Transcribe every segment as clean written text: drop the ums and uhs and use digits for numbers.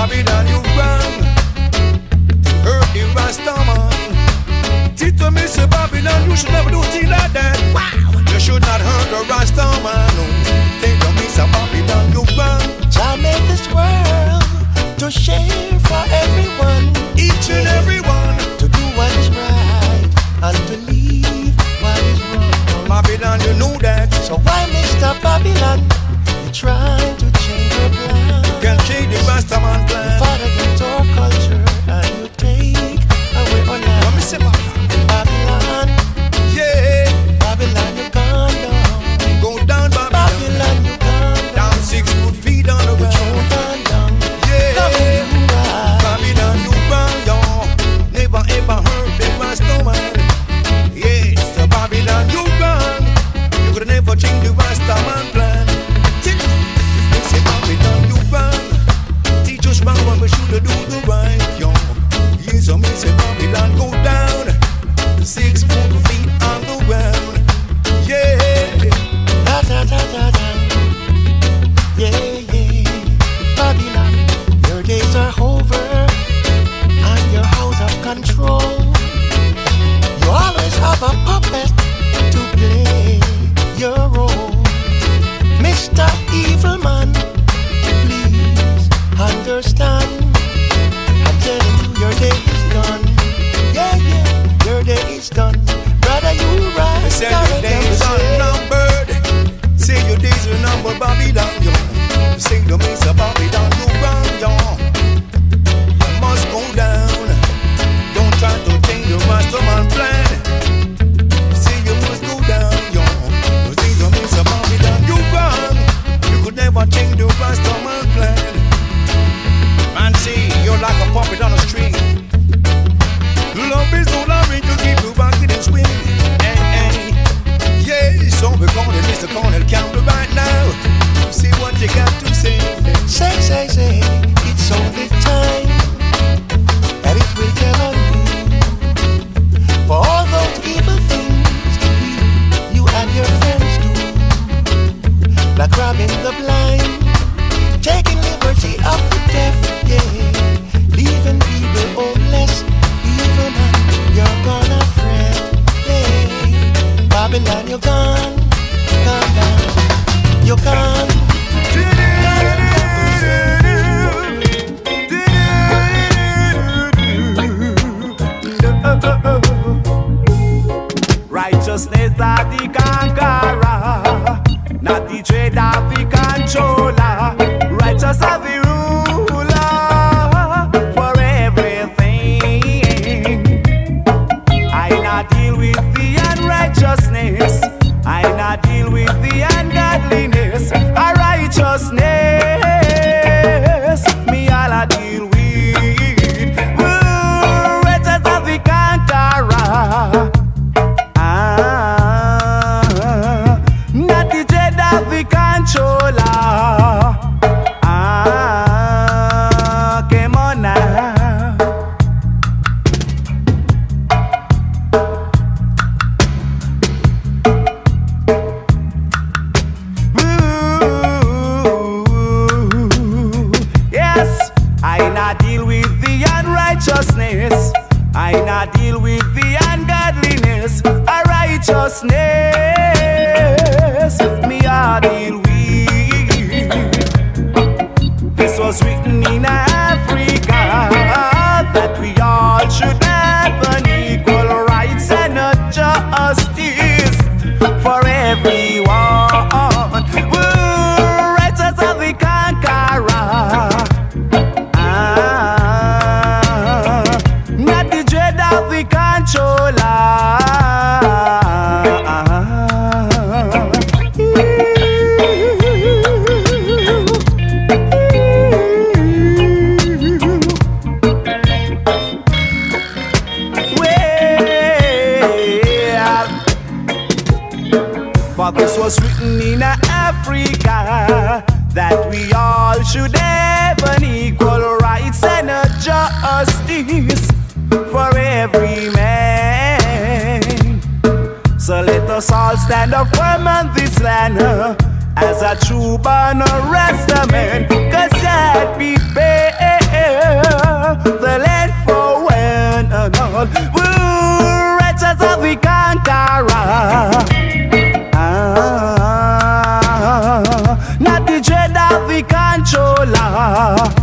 Babylon, you wrong. Hurt the Rastaman. Tito me say Babylon, you should never do things like that. Wow. You should not hurt the Rastaman. No. Tito me say Babylon, you wrong. Jah made this world to share for everyone. Each and every one. To do what is right and to leave what is wrong. Babylon, you know that. So why, Mr. Babylon, you trying to change your plan? You can change the Rastaman plan. You fight against our culture and you take away our land. Let me say Babylon, yeah. Babylon, you gone down. Go down, Babylon. Babylon, you gone down. Down 6 feet on the You ground. gone down. Yeah. Babylon, you wrong, y'all. Never ever heard the Rastaman. Yes, Babylon, you wrong. You could never change the Rastaman plan. They say Babylon, you wrong. Teach us wrong when we should do the right, y'all. Yes, so me say Babylon, go down. 6 feet on the ground. Yeah. Da da da da da. Yeah, yeah. Babylon, your days are over and you're out of control. You always have a puppet to play your role. Mr. Evil Man, please understand. I'm telling you, your day is done. Yeah, yeah, your day is done. Brother, you right. They say your days are numbered. Say your days are numbered, Babylon, yo. Say the means of Babylon, you wrong, yo. You must go down. Don't try to change the Rastaman plan. Say you must go down, yo. Say the means of Babylon, you wrong. You could never change the Rastaman plan. Man, see, you're like a puppet on a string. Love is all I bring to keep you rocking and swing. Hey, yeah, so we're calling Mr. Cornell Campbell right now. See what you got to say. Say, it's only time that it will tell on you. For all those evil things you and your friends do, like robbing the blind, taking liberty of the deaf, yeah, leaving people homeless. Evil man, you're gonna fret, yeah. Babylon, you're gone down, you're gone. Righteousness are the conqueror, not the trade of the controller. Righteous are the ruler for everything. I not deal with the unrighteousness, I not deal with the ungodliness. A righteousness, me all I deal with. Righteous are the conqueror. Not the dread of the controller. Come on now. Yes, I not deal with the unrighteousness, I not deal with the ungodliness. A righteousness, me I deal with. This was written in Africa, that we all should have an equal rights and not justice for everyone. Righteous are the conqueror, not the dread of the controller. For this was written in Africa, that we all should have an equal rights and a justice for every man. So let us all stand up firm on this land as a true born Rastaman, 'cause that be best. the land for one and all. We're wretches of the conqueror. Not the dread of the controller.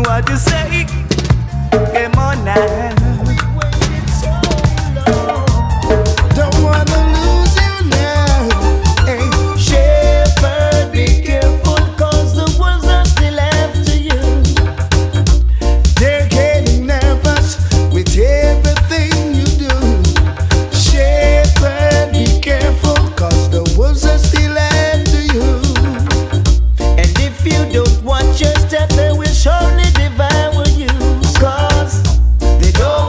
What you say? Come on now. Don't wanna lose you now. Hey, shepherd, be careful, 'cause the wolves are still after you. They're getting nervous with everything you do. Shepherd, be careful, 'cause the wolves are still after you. And if you don't watch your step, they will surely devour you. 'Cause they don't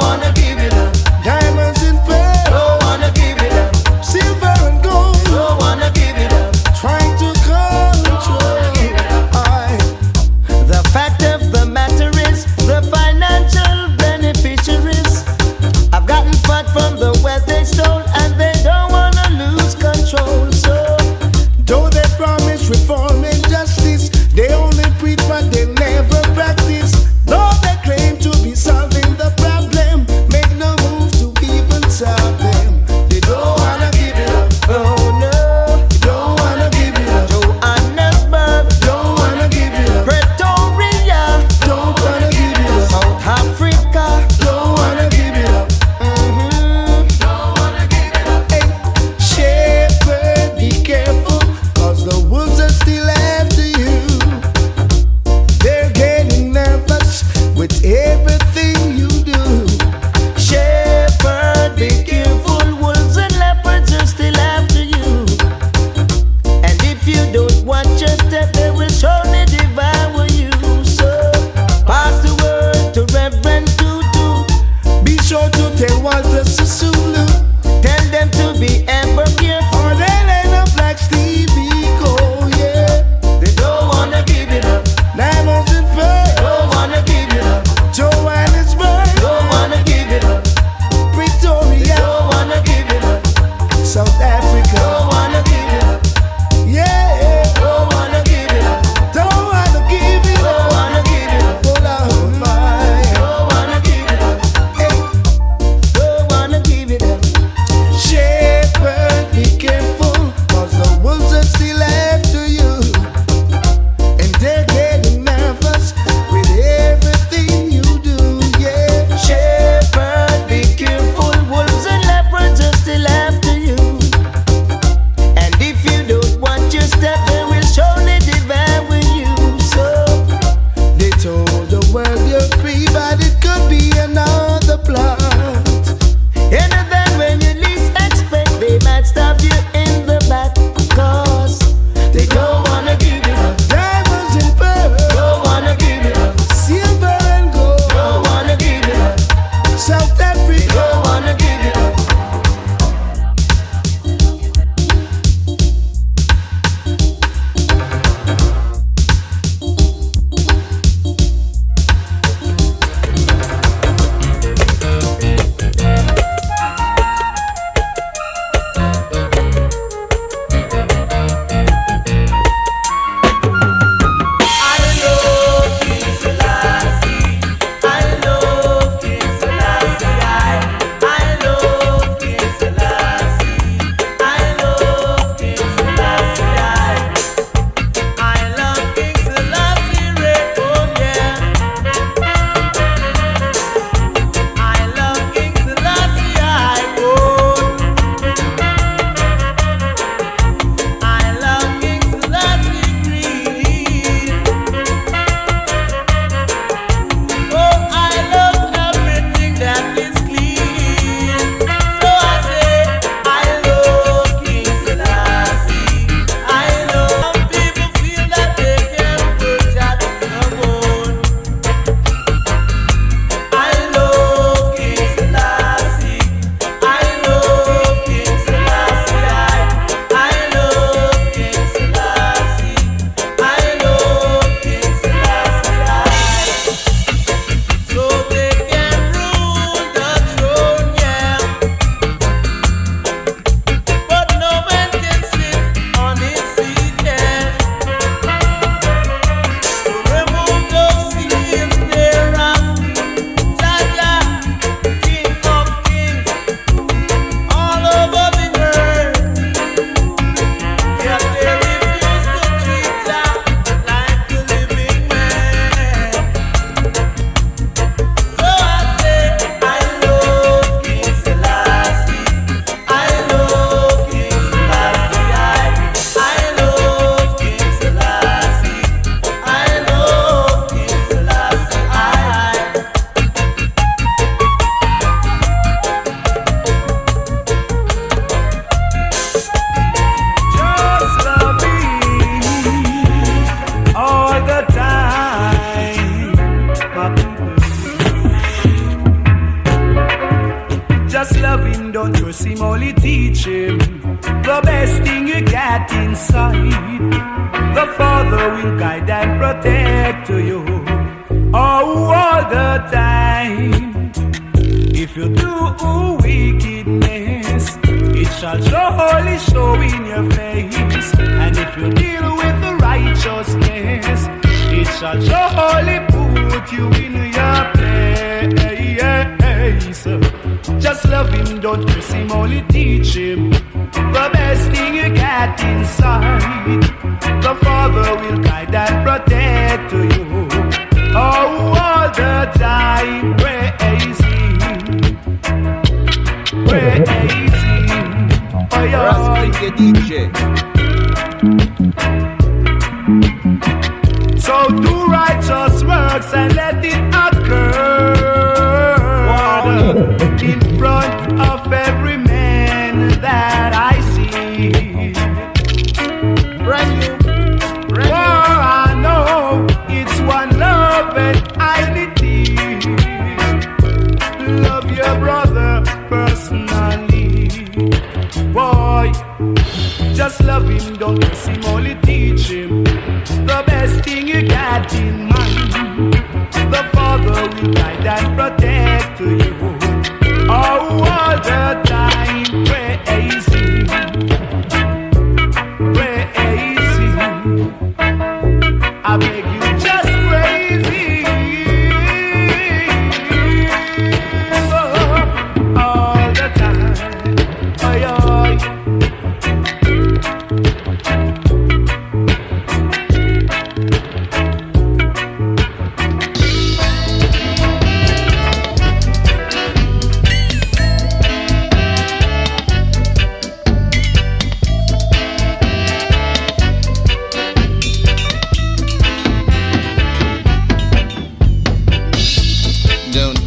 teach him the best thing you got inside. The Father will guide and protect you all the time. If you do wickedness, it shall surely show in your face. And if you deal with the righteousness, it shall surely put you in your place. Just love him, don't curse him, only teach him the best thing you got inside. The Father will guide and protect you all the time. Praise him, praise him. Oh, DJ. So do righteous works and let it occur in front of every man that I see. Brand new. For I know it's one love and unity. Love your brother personally. Boy, just love him, don't miss him, only teach him the best thing you got in mind. The Father will guide and protect you all the time. Praise him, praise him. I beg you, just praise him all the time. Oy, oy.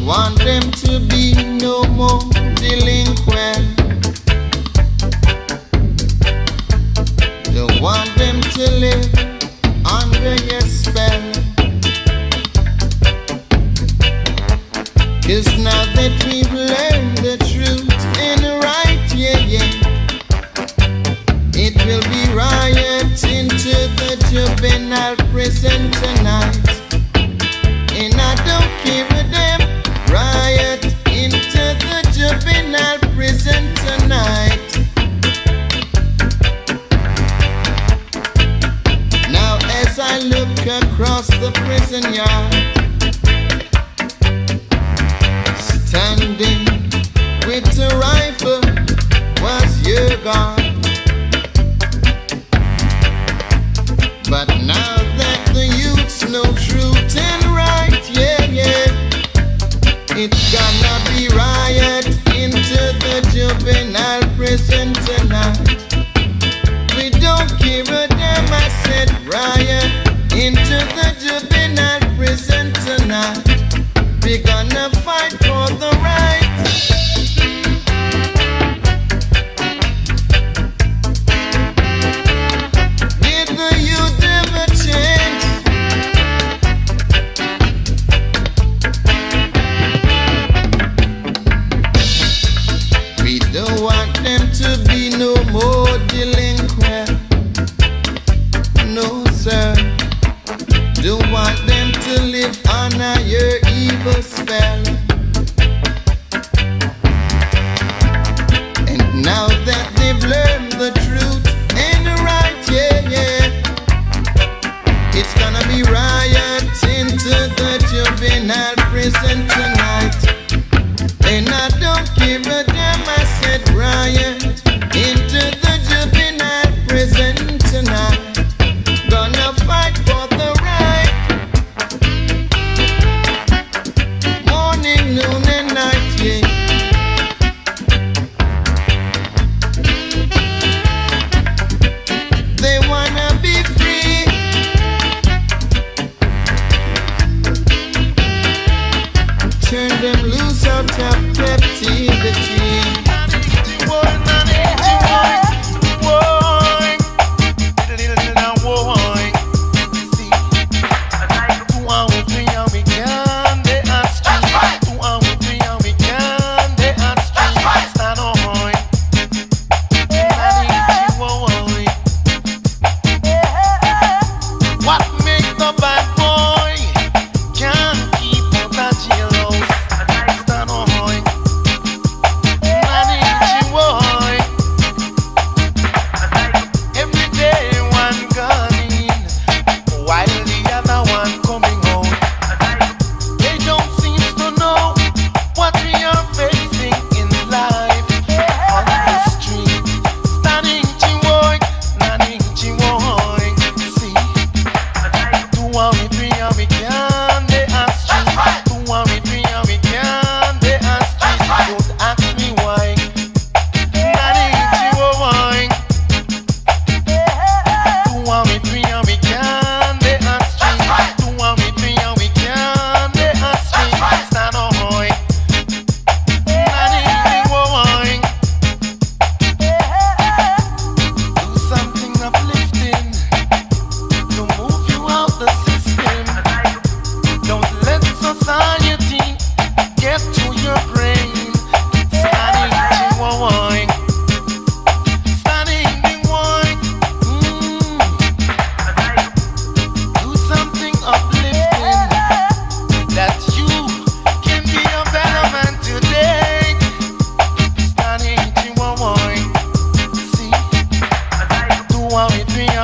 Want them to be no more delinquent. Don't want them to live under your spell. 'Cause now that we've learned the truth and right, yeah, yeah, it will be riot into the juvenile prison tonight. And I don't give a damn. Riot into the juvenile prison tonight. Now as I look across the prison yard, standing with a rifle was your God. But now that the youths know truth and right, yeah, yeah, it's gonna be riot into the juvenile prison tonight. We don't give a damn, I said riot into the juvenile prison tonight. We're gonna fight for the right. Give the youth a chance. We don't want them to be no more delinquent. No, sir. Don't want them to live under your evil spell. And now that they've learned the truth and the right, yeah, yeah, it's gonna be riot into the juvenile prison tonight. And I don't give a damn, I said riot into the juvenile prison tonight. Gonna fight for the right. Morning, noon and night, yeah.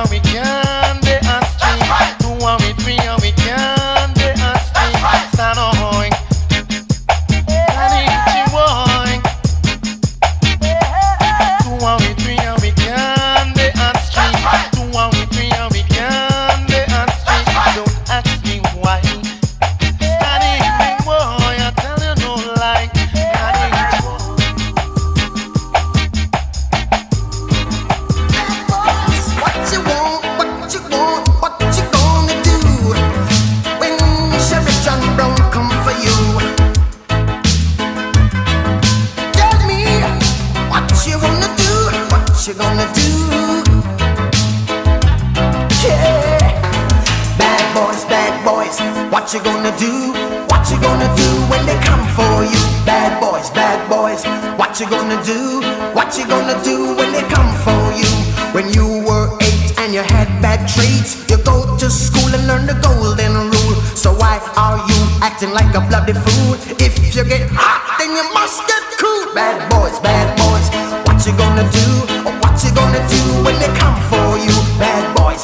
and we can be a street. 2 and we 3 and we can be a street. Stand on, standing boy. 2 and we 3 and we can be a street. 2 and we 3 and we can be a street. Don't ask me why. Standing boy, I tell you no lie. You gonna do? Yeah. Bad boys, what you gonna do? What you gonna do when they come for you? Bad boys, what you gonna do? What you gonna do when they come for you? When you were 8 and you had bad traits, you go to school and learn the golden rule. So why are you acting like a bloody fool? If you get hot, then you must get cool. Bad boys, what you gonna do? What you gonna do when they come for you? Bad boys,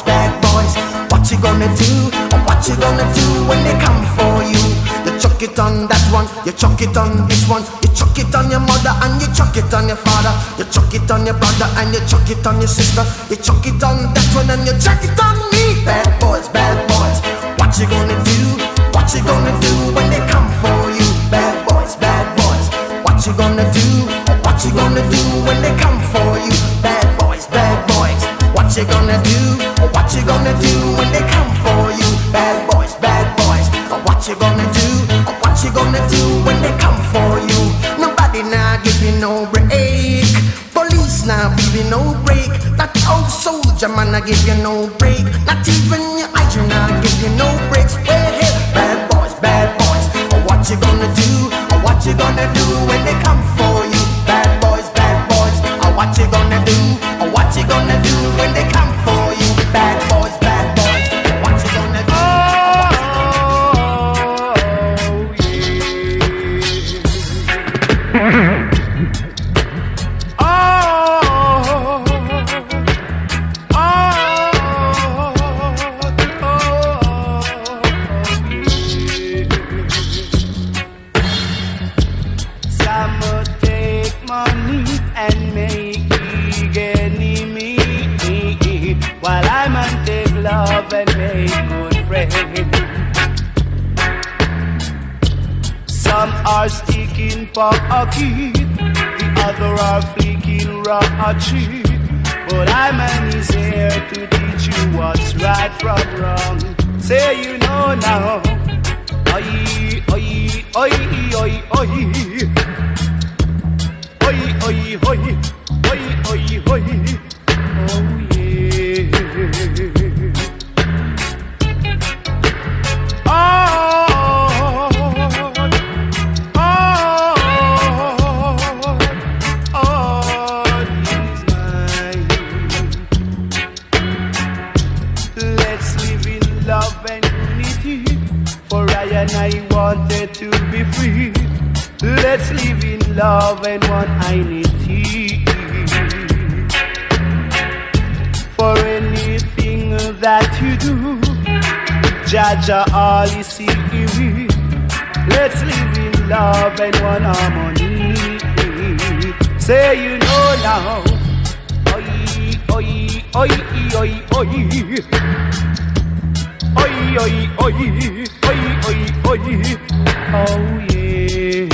what you gonna do? What you gonna do when they come for you? You chuck it on that one, you chuck it on this one, you chuck it on your mother and you chuck it on your father, you chuck it on your brother and you chuck it on your sister, you chuck it on that one and you chuck it on me. Bad boys, what you gonna do? What you gonna do when they come for you? Bad boys, what you gonna do? What you gonna do when they come for you? Bad boys, what you gonna do? What you gonna do when they come for you? Bad boys, what you gonna do? What you gonna do when they come for you? Nobody now give you no break. Police now give you no break. That old soldier man I give you no break. Not even your eyes now give you no breaks. Well, hey, bad boys, what you gonna do? What you gonna do when they come for you? Bad boys, what you gonna do? What you gonna do when they come for you? Bad boys, what you gonna do? Some take money and make enemy, while I man take love and make good friends. Some are sticking pocket, the other are flicking ratchet. But I man is here to teach you what's right from wrong. Say you know now. Oi, oi, oi, oi, oi. Oi, oi, oi, oi, oi, oi. Oh yeah. He's mine. Let's live in love and unity, for I and I wanted to be free. Let's live in love and one unity. For anything that you do, Jaja all is see me. Let's live in love and one harmony. Say you know now. Oi, oi, oi, oi, oi. Oi, oi, oi, oi, oi, oi. Oh yeah.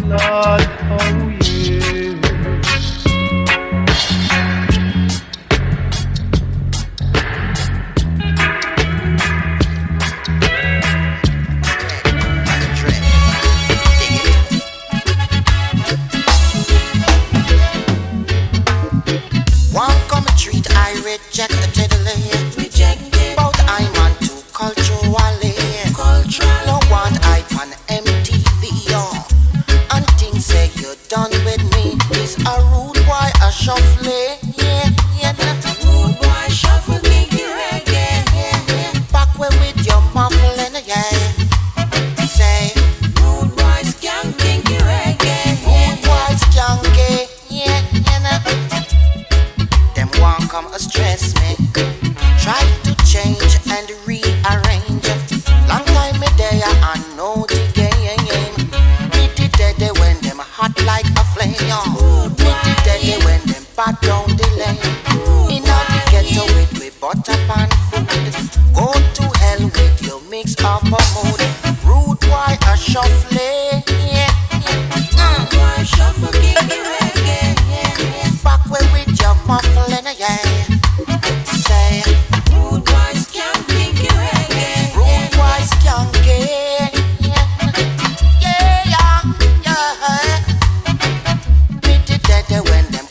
Lord, oh yeah. shuffling. Rude boy shuffle kinky reggae. Back way with your muffling, yeah. Say rude boy skank kinky reggae. Rude boy skanky.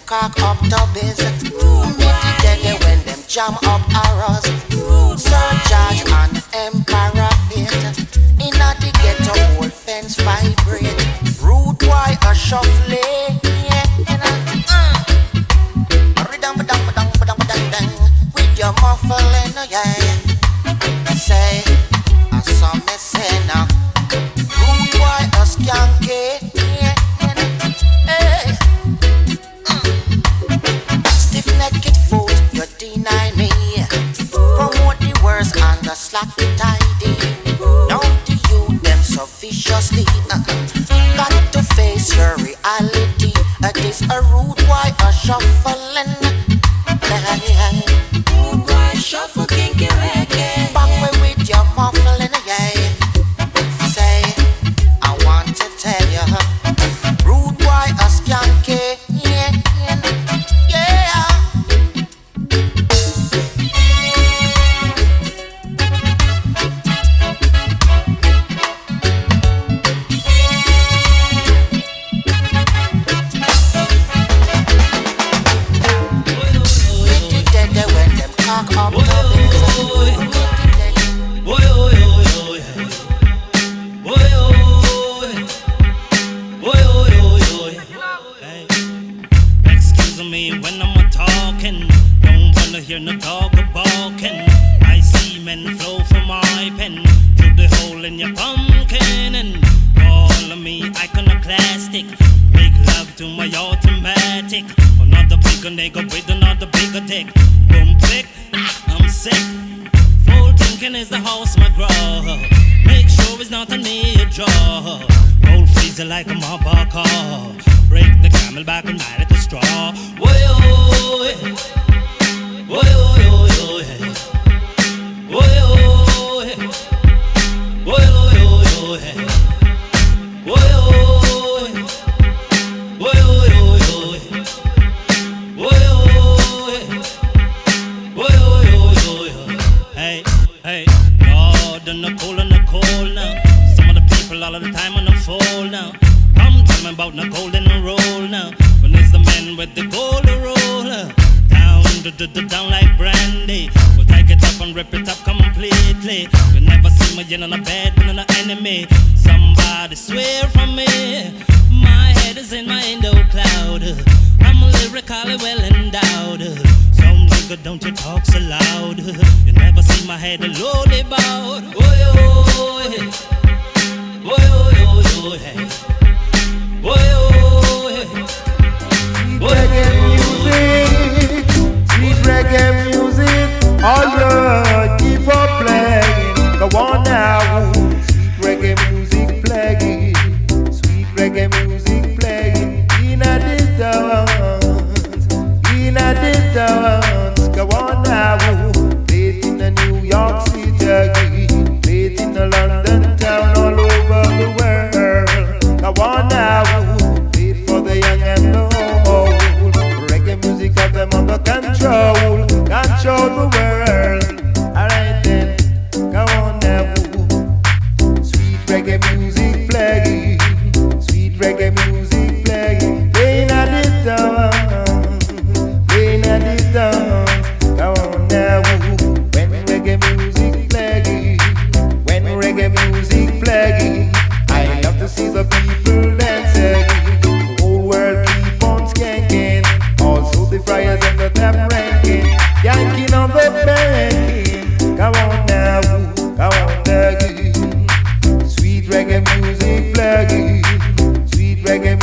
Cock up tubbies, Nitty when them jam up arrows. Sir George and Emperor Fit. Inna the ghetto old fence vibrate. Rude boy a shuffling. With your muffling, yeah. Say, I saw me say now. Rude boy a skanky. Hey. Naked foot, you deny me. Promote the worst and the slack the tidy. Now the youth them so viciously. Got to face your reality. This a rude boy a shuffling. Rude boy shuffle kinky reggae. Back way with your muffling, yeah. Say, I want to tell you, rude boy a skanky. Excuse me when I'm talking, don't wanna hear no dog barking. I see men flow from my pen through the hole in your pumpkin and call me iconoclastic. Make love to my automatic. Another bigger nigga with another bigger dick. Boom click, I'm sick. Full thinking is the house my grow. Make sure it's not a near draw. Gold freezer like a mobile car. Break the camel back and ride at the straw. Woy-oh, woy-oh, woy-oh, woy-oh, hey, hey, Lord, and the cold now. Some of the people all of the time on the fall now. I'm talking about the golden roll now. When it's the men with the golden roll down like brandy. We'll take it up and rip it up completely. You never see me in on a bed with an enemy. Somebody swear from me. My head is in my endo cloud. I'm lyrically well endowed. Some nigga don't you talk so loud. You never see my head lowly bowed. Woy-oh, woy-oh, hey. Sweet reggae music, alright, keep on playing. Go on now, sweet reggae music playing, sweet reggae music playing. In a distance, go on now. Play it in the New York City, play it in the London town, all over the world. Go on now, play it for the young and the old. Reggae music have them under control the world. Alright then, go on now. Sweet reggae music playing, sweet reggae music playing. Playing at the dance, playing at the dance. Go on now. When reggae music playing, when reggae music playing, I love to see the people dancing. The whole world keep on skanking. Also the friars and the tap ranking, yanking on the banking. Come on now, come on now. Sweet reggae music plugging, sweet reggae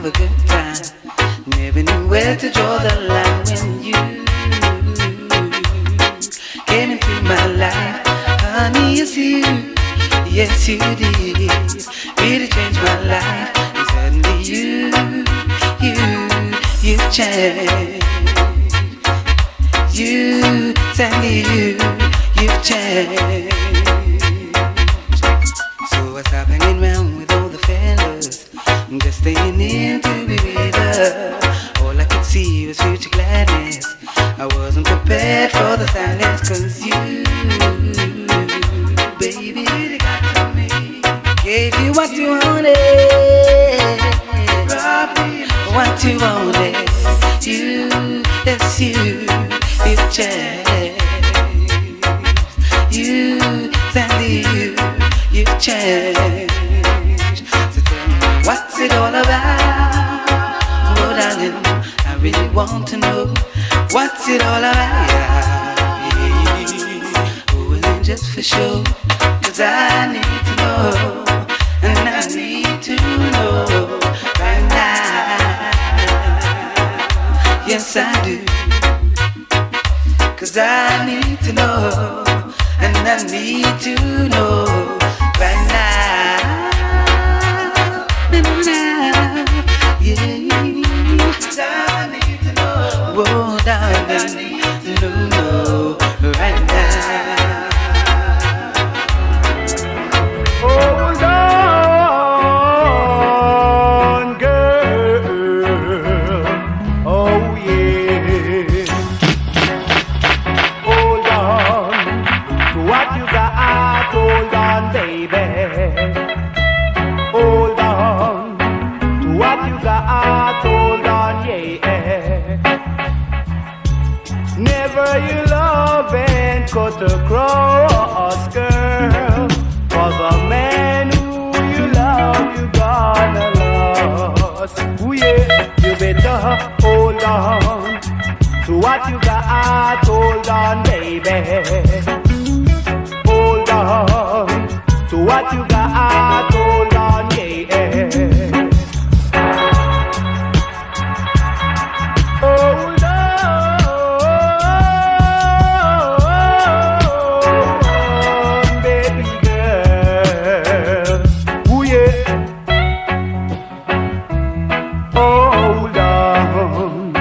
have a good time. Never knew where to draw the line when you came into my life. Honey, it's you, yes you did. Really changed my life. And suddenly you changed. You've changed. So I stopped hanging around with all the fellas, just staying in to be with her. All I could see was future gladness. I wasn't prepared for the silence, 'cause you, baby, really got to me. Gave you what you wanted, what you wanted. You, yes you, you've changed. You've changed. So tell me, what's it all about? Oh darling, I really want to know. What's it all about? Oh, it ain't just for show, 'cause I need to know. And I need to know right now. Yes I do, 'cause I need to know. And I need to know right now, yeah. I need to know, oh darling, I need to know right now. Hold on, girl, oh yeah. Hold on. What you got, hold on, baby. Hold on. To what you got, hold on, yeah. Never you love and cut across, girl. For the man who you love, you gonna lose. Ooh yeah, you better hold on. To what you got, hold on, baby. Hold on to what you got, hold on, yeah. Hold on, baby girl. Ooh yeah. Hold on.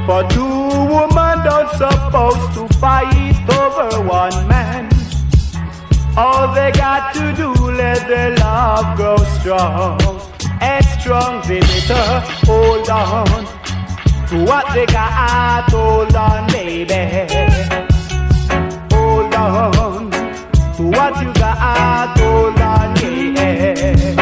For two women don't supposed to fight over one man. All they got to do, let their love grow strong. And strong, they better hold on to what they got, hold on, baby. Hold on to what you got, hold on, yeah.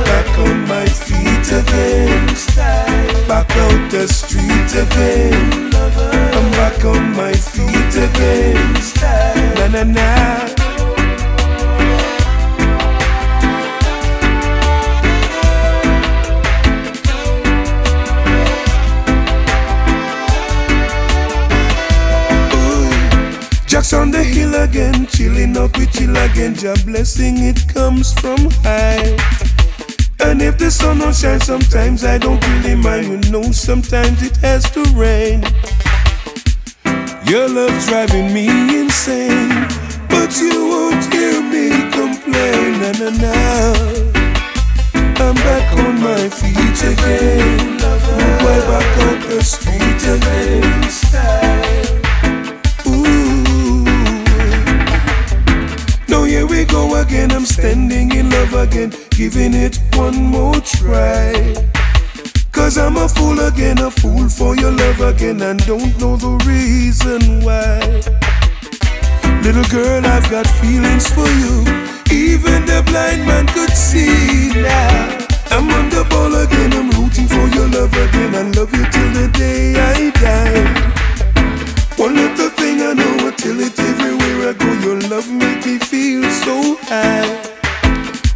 Back on my feet again. the street again. I'm back on my feet again. Na na na. Jack's on the hill again, chilling up with chill again. Jah blessing, it comes from high. And if the sun don't shine, sometimes I don't really mind. You know, sometimes it has to rain. Your love's driving me insane, but you won't hear me complain. Na na na. I'm back on my feet again. Right back out the street again. Now here we go again, I'm standing in love again, giving it one more try. Cause I'm a fool again, a fool for your love again, and don't know the reason why. Little girl, I've got feelings for you, even the blind man could see now. I'm on the ball again, I'm rooting for your love again, I love you till the day I die. One little thing I know, I tell it everywhere I go. Your love make me feel so high.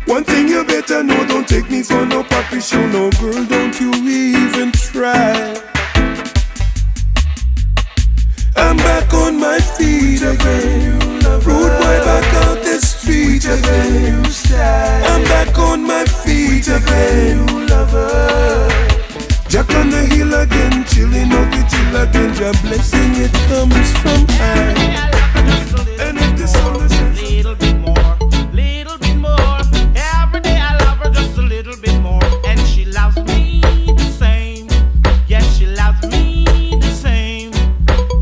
One thing you better know, don't take me for no puppy show. No girl, don't you even try. I'm back on my feet again. Road boy back out the street again. I'm back on my feet again. Jack on the hill again, chilling out with chill again. Your blessing, it comes from high. And if the sun is a little bit more, little bit more. Every day I love her just a little bit more, and she loves me the same. Yes, she loves me the same.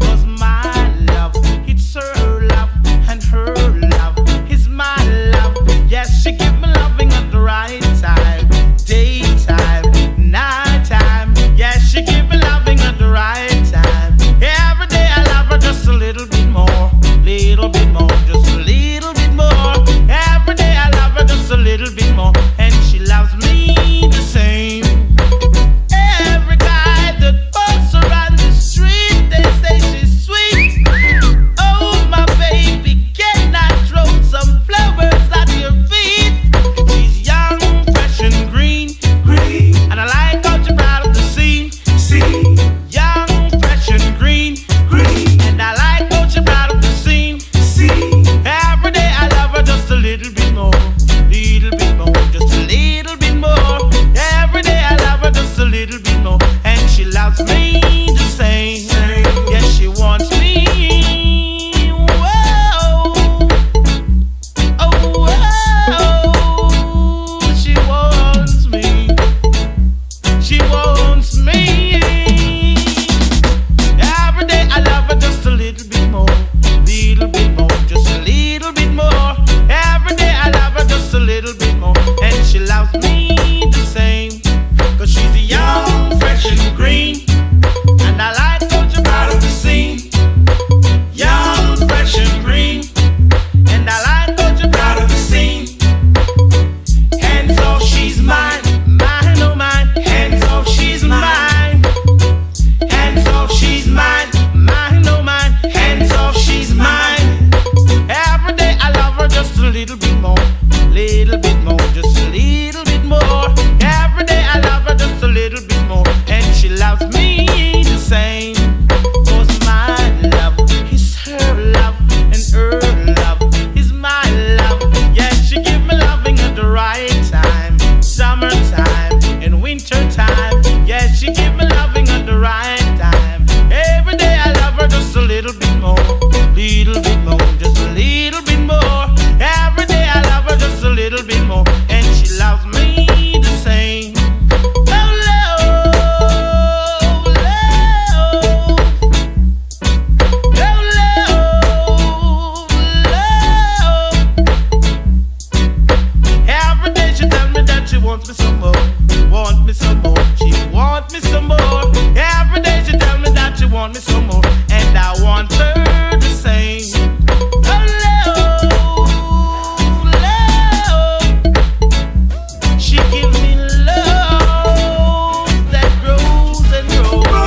'Cause my love, it's her love, and her love is my love. Yes, she give me loving at the right time, daytime, nighttime. Yes, she give me loving at the right time. Every day I love her just a little bit more, just a little bit more. Every day I love her just a little bit more, and she loves me the same. Every guy that walks around the street, they say she's sweet. Oh, my baby, can I throw some flowers at your feet? She's young, fresh and green, green, and I like how you're proud of the scene, scene. Young, fresh and green, green, and I like how you're proud of the scene, scene. Every day I love her just a little bit more, just a little bit more. Every day I love her just a little bit more, and she loves me the same. Yes, she wants me. Whoa. Oh, whoa. She wants me. She wants me. Every day I love her just a little bit more, just a little bit more. Every day I love her just a little bit more, and she loves me the same. 'Cause she's young, fresh and green, and I like how you're proud of the scene. Young, fresh and green, and I like how you're proud of the scene. Hands off, she's mine, mine, oh mine. Hands off, she's mine. Hands off, she's mine, mine, oh mine. Hands off, she's mine. Every day I love her just a little bit more, just a little bit more. Every day I love her just a little bit more, and she loves me the same. 'Cause my love is her love, and her love is my love. Yes, she give me loving at the right time, summertime and winter time. Yes, she give me loving at the right time. Every day I love her just a little bit more, just a little bit more. Every day I love her just a little bit more, and she loves me the same. Oh, love, love. Oh, love, love. Every day she tell me that she wants me some more, want me some more. She want me some more. Every day she tell me that she want me some more, and I want her the same. Oh, love, love. She give me love that grows and grows.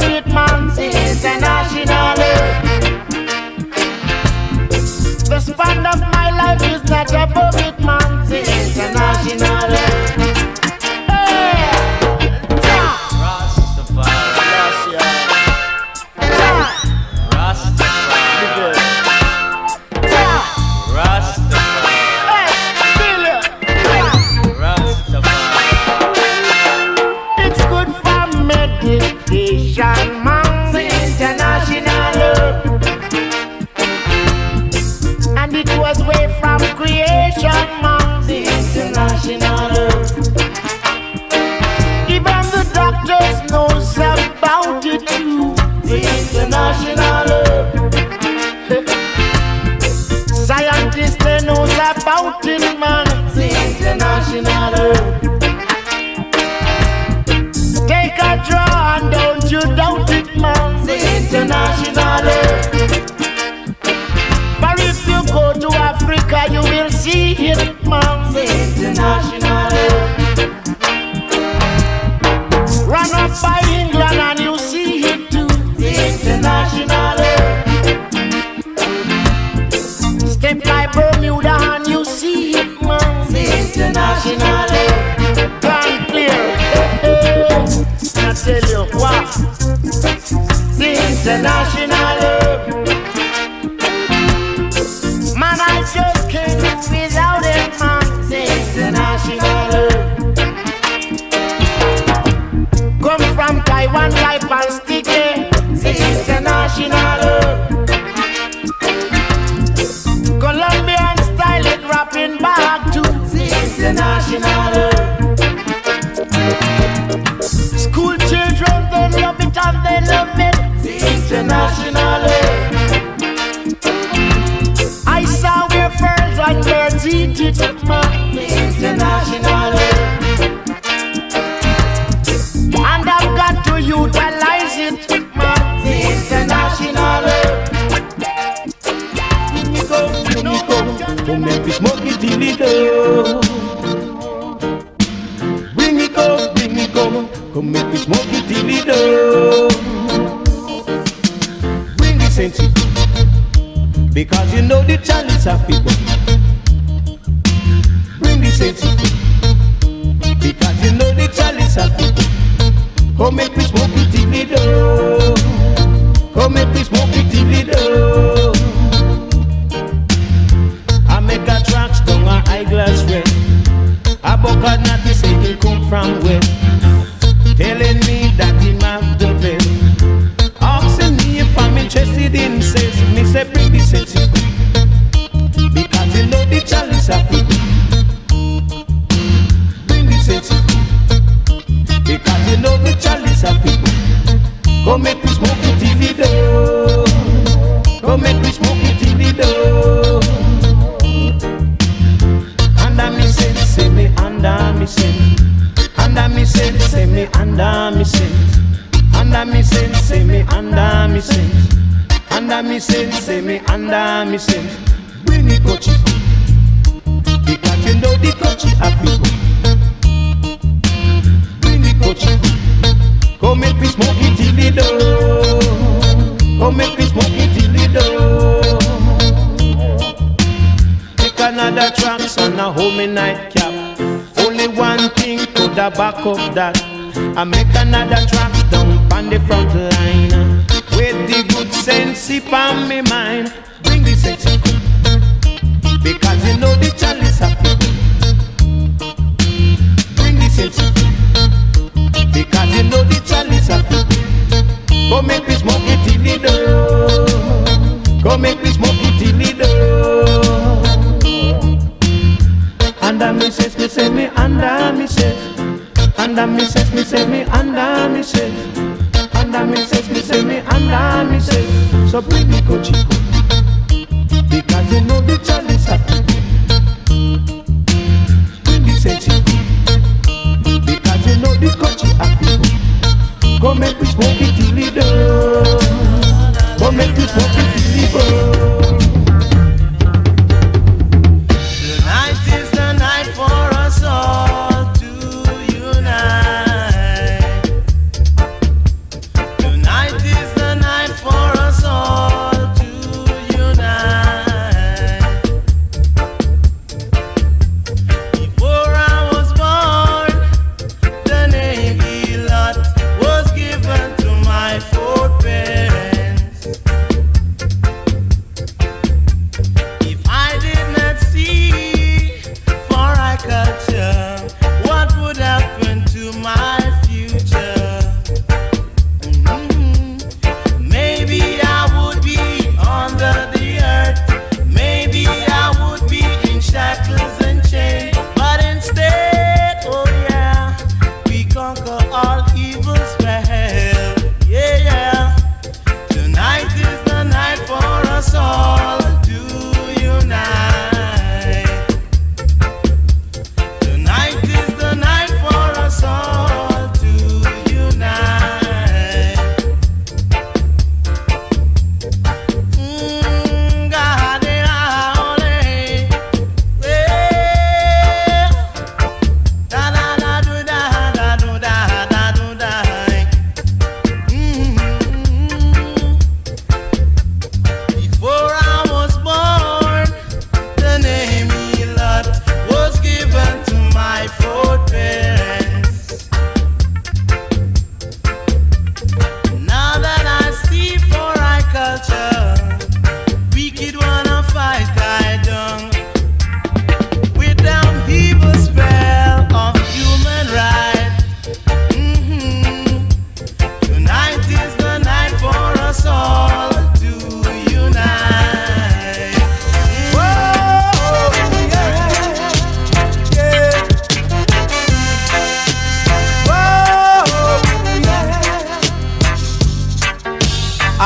it, man. International. The span of my life is not above it, man. International. Scientists, they knows about it, man. The international. Take a draw and don't you doubt it, man. The international. But if you go to Africa, you will see it, man. The international. Run up by England and you see it too. The international. Step by Bermuda and you see it, man. The international. Grand clear. I tell you what. The international. Man, I just can't do without it, man. The international. Come from Taiwan, type and sticky. The international. Colombian style it rapping back to the international. School children, they love it and they love it. The international. I saw where birds and birds eat it, man. The international. And I've got to utilize it, man. The international. Come make me smoke it till it up. Bring it up, come make me smoke it till it up. Bring the sense it, because you know the chalice of people. Bring the sense it, because you know the chalice of people. Come make me smoke it till it up. Come make me smoke it till it up. Make a tracks down a eyeglass red. A bucket not to say he come from west. Telling me that he have the best. Asking me if I'm interested in sex. Me say bring the sex. Because you know the chalice of it. Bring the sex. Because you know the chalice of it. Go make me smoke it till it door. Go make me smoke it till it door. Under me sense, say me under me sense. Under me sense, say me under me sense. Under me sense, say me under me sense. Under me sense, say me under me sense. Bring me coachy, because you know the coachy of people. Bring me coachy, go make me smoke it till the door. Go make me smoke it till the door. Another tracks and a homie nightcap. Only one thing could have back up that. I make another tracks down on the front line. With the good sense sip on me mind. Bring the sexy, because you know the chalice of people. Bring the sexy, because you know the chalice of people. Go make me smoke it till the door. Go make me smoke it till the door. Under me says, me say me under me says. Under me says, me say me under me says. Under me says, me say me under me says. So bring me coachy, because you know the chalice of people. Bring me sexy, because you know the coachy of people. Go make me smoke it till the door. Go make me smoke it till the door. Tonight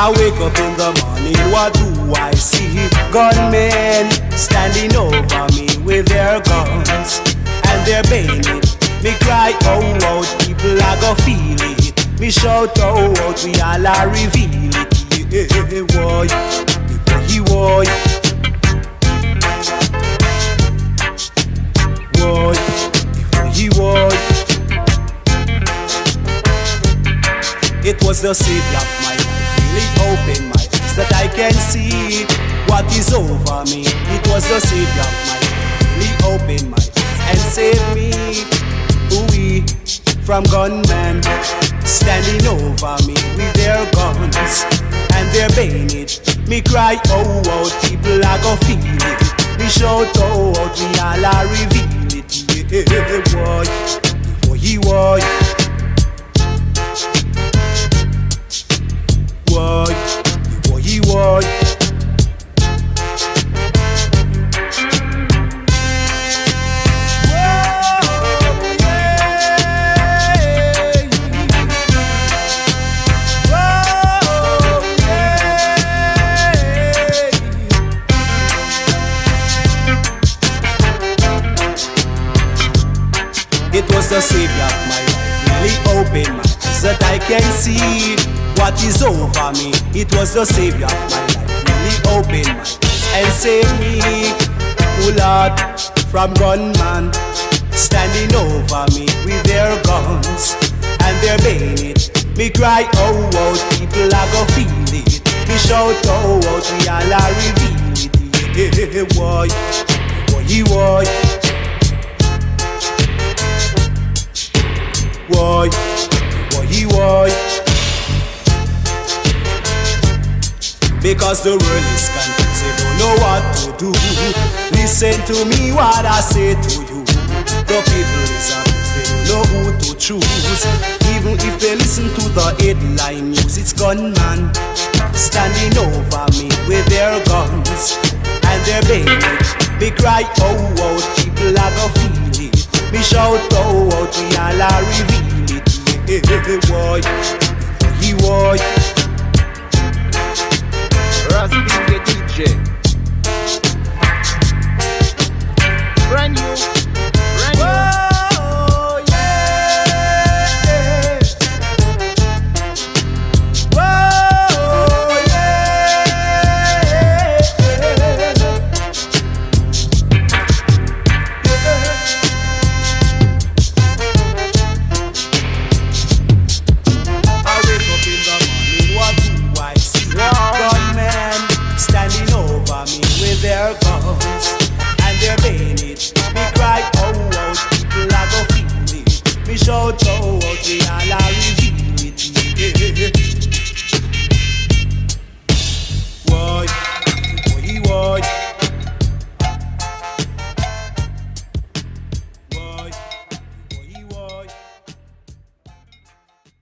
I wake up in the morning, what do I see? Gunmen standing over me with their guns and their bayonet. Me cry, oh, out, people I go feel it. Me shout, oh, out, we all a reveal it. Yeah, boy, he boy. Boy, he boy. It was the savior of my life, really opened my eyes that I can see what is over me. It was the savior of my life, really opened my eyes and saved me, ooh, from gunmen standing over me with their guns and their bayonet. Me cry, oh, out, people I go feel it. Me shout, oh, out, we all a reveal it. Yeah, boy, boy, boy. Boy, boy, boy. It was the savior of my life, really opened my eyes that I can see what is over me. It was the savior of my life, really opened my eyes and saved me, oh Lord, from gunmen standing over me with their guns and their bayonet. Me cry, oh, out, people I go feel it. Me shout, oh, out, we all a reveal it. Yeah, boy, boy, boy. Boy, boy, boy. Because the world is confused, they don't know what to do. Listen to me, what I say to you. The people is honest, they don't know who to choose. Even if they listen to the headline news, it's gunmen standing over me with their guns and their bayonet. They cry, oh, out, people are go feel it. Me shout, oh, out, we all a reveal it. Yeah, boy, he boy. Ross being the DJ. Brand new. Oh, yeah. Oh, yeah. I wake up in the morning, what do I see? Gunmen standing over me with their guns and their bayonet. Me cry, oh, out, people I go feel it. Me shout, oh, out, we all a reveal.